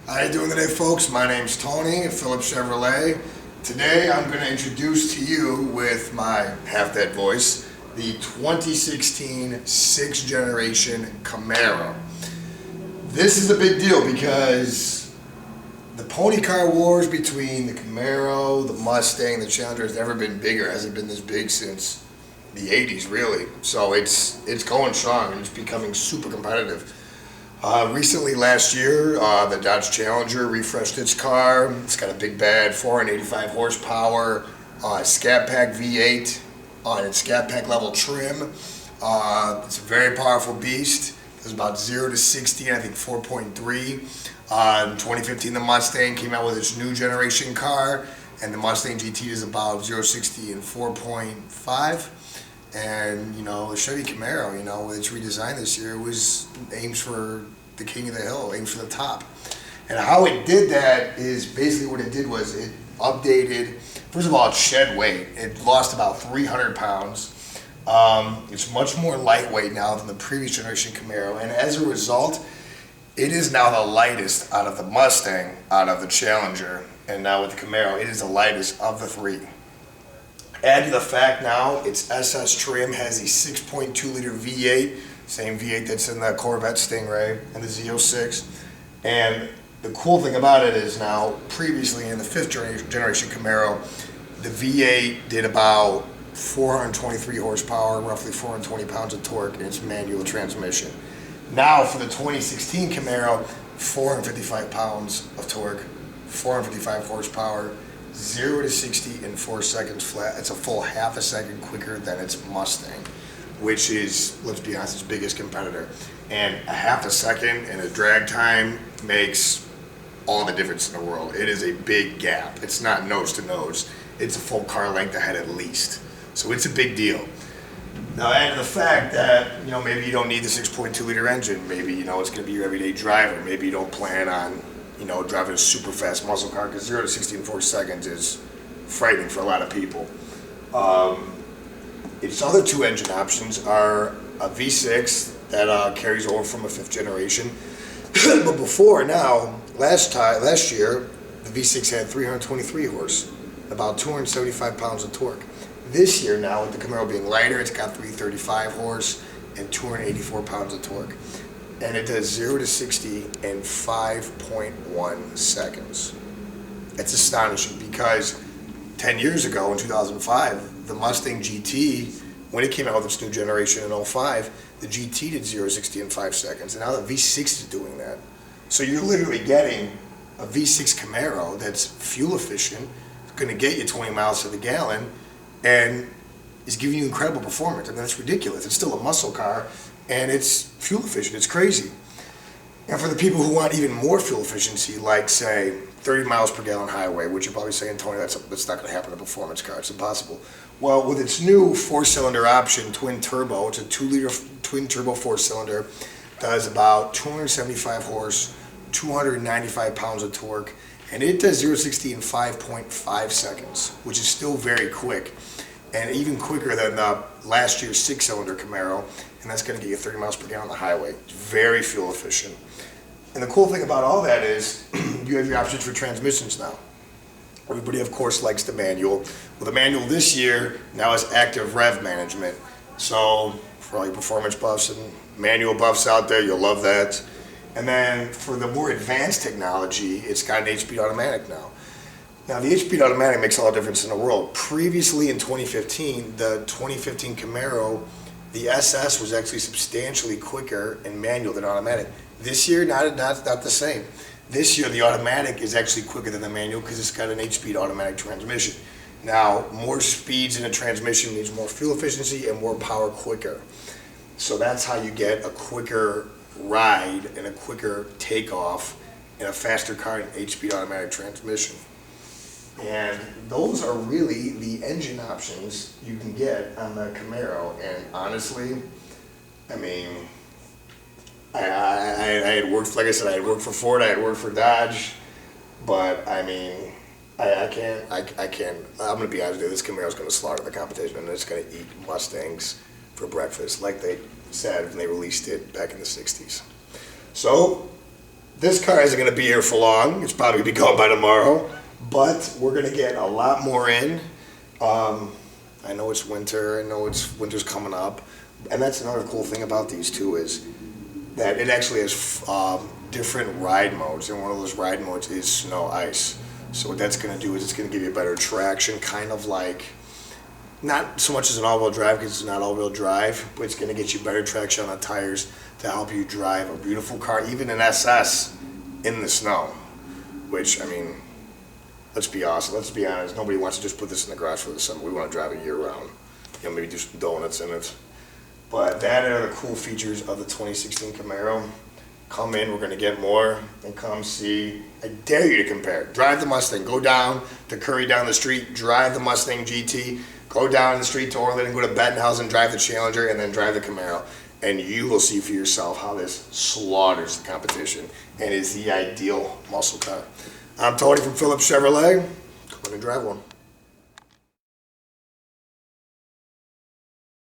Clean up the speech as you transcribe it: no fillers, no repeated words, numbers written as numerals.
How you doing today, folks? My name's Tony at Phillips Chevrolet. Today I'm going to introduce to you with my half-dead voice the 2016 6th generation Camaro. This is a big deal because the pony car wars between the Camaro, the Mustang, the Challenger has never been bigger. It hasn't been this big since the 80s, really. So it's going strong and it's becoming super competitive. Recently, last year, the Dodge Challenger refreshed its car. It's got a big bad 485 horsepower Scat Pack V8 on its Scat Pack level trim. It's a very powerful beast. It's about 0 to 60 in, I think, 4.3. In 2015, the Mustang came out with its new generation car, and the Mustang GT is about 0 to 60 in 4.5. And, the Chevy Camaro, with its redesign this year, aims for the king of the hill, aims for the top. And how it did that is basically what it did was it updated, first of all, it shed weight. It lost about 300 pounds. It's much more lightweight now than the previous generation Camaro. And as a result, it is now the lightest out of the Mustang, out of the Challenger. And now with the Camaro, it is the lightest of the three. Add to the fact now its SS trim has a 6.2 liter V8, same V8 that's in the Corvette Stingray and the Z06. And the cool thing about it is now, previously in the 5th generation Camaro, the V8 did about 423 horsepower, roughly 420 pounds of torque in its manual transmission. Now for the 2016 Camaro, 455 pounds of torque, 455 horsepower, 0 to 60 in 4 seconds flat. It's a full half a second quicker than its Mustang, which is, let's be honest, its biggest competitor. And a half a second and a drag time makes all the difference in the world. It is a big gap. It's not nose to nose. It's a full car length ahead at least. So it's a big deal. Now add to the fact that, maybe you don't need the 6.2 liter engine. Maybe, it's going to be your everyday driver. Maybe you don't plan on driving a super fast muscle car, because 0 to 60 in 4 seconds is frightening for a lot of people. Its other two engine options are a V6 that carries over from a 5th generation. But before now, last year, the V6 had 323 horse, about 275 pounds of torque. This year now, with the Camaro being lighter, it's got 335 horse and 284 pounds of torque. And it does 0 to 60 in 5.1 seconds. It's astonishing because 10 years ago, in 2005, the Mustang GT, when it came out with its new generation in 05, the GT did 0 to 60 in 5 seconds. And now the V6 is doing that. So you're literally getting a V6 Camaro that's fuel efficient, going to get you 20 miles to the gallon, and is giving you incredible performance. I mean, that's ridiculous. It's still a muscle car, and it's fuel efficient. It's crazy. And for the people who want even more fuel efficiency, like, say, 30 miles per gallon highway, which you're probably saying, Tony, that's not going to happen in a performance car. It's impossible. Well, with its new 4-cylinder option, twin turbo, it's a 2-liter twin turbo 4-cylinder, does about 275 horse, 295 pounds of torque, and it does 0 to 60 in 5.5 seconds, which is still very quick, and even quicker than the last year's 6-cylinder Camaro, and that's going to get you 30 miles per gallon on the highway. It's very fuel efficient. And the cool thing about all that is you have your options for transmissions now. Everybody, of course, likes the manual. Well, the manual this year now has active rev management. So for all your performance buffs and manual buffs out there, you'll love that. And then for the more advanced technology, it's got an 8-speed automatic now. Now, the 8-speed automatic makes all the difference in the world. Previously, in 2015, the 2015 Camaro, the SS was actually substantially quicker in manual than automatic. This year, not the same. This year, the automatic is actually quicker than the manual because it's got an 8-speed automatic transmission. Now, more speeds in a transmission means more fuel efficiency and more power quicker. So that's how you get a quicker ride and a quicker takeoff in a faster car in an 8-speed automatic transmission. And those are really the engine options you can get on the Camaro. And honestly, I mean, I had worked, like I said, I had worked for Ford, I had worked for Dodge, but I mean, I can't, I'm going to be honest with you, this Camaro's going to slaughter the competition, and it's going to eat Mustangs for breakfast, like they said when they released it back in the 60s. So, This car isn't going to be here for long. It's probably going to be gone by tomorrow. But we're going to get a lot more in. I know it's winter. I know winter's coming up. And that's another cool thing about these too, is that it actually has different ride modes. And one of those ride modes is snow ice. So what that's going to do is it's going to give you better traction, kind of like, not so much as an all-wheel drive because it's not all-wheel drive, but it's going to get you better traction on the tires to help you drive a beautiful car, even an SS, in the snow. Which, I mean, let's be honest. Nobody wants to just put this in the garage for the summer. We want to drive it year-round. Maybe do some donuts in it. But that are the cool features of the 2016 Camaro. Come in, we're going to get more, and come see. I dare you to compare. Drive the Mustang. Go down to Curry down the street, drive the Mustang GT. Go down the street to Orland and go to Bettenhausen, drive the Challenger, and then drive the Camaro. And you will see for yourself how this slaughters the competition and is the ideal muscle car. I'm Tony from Phillips Chevrolet. Come in and drive one.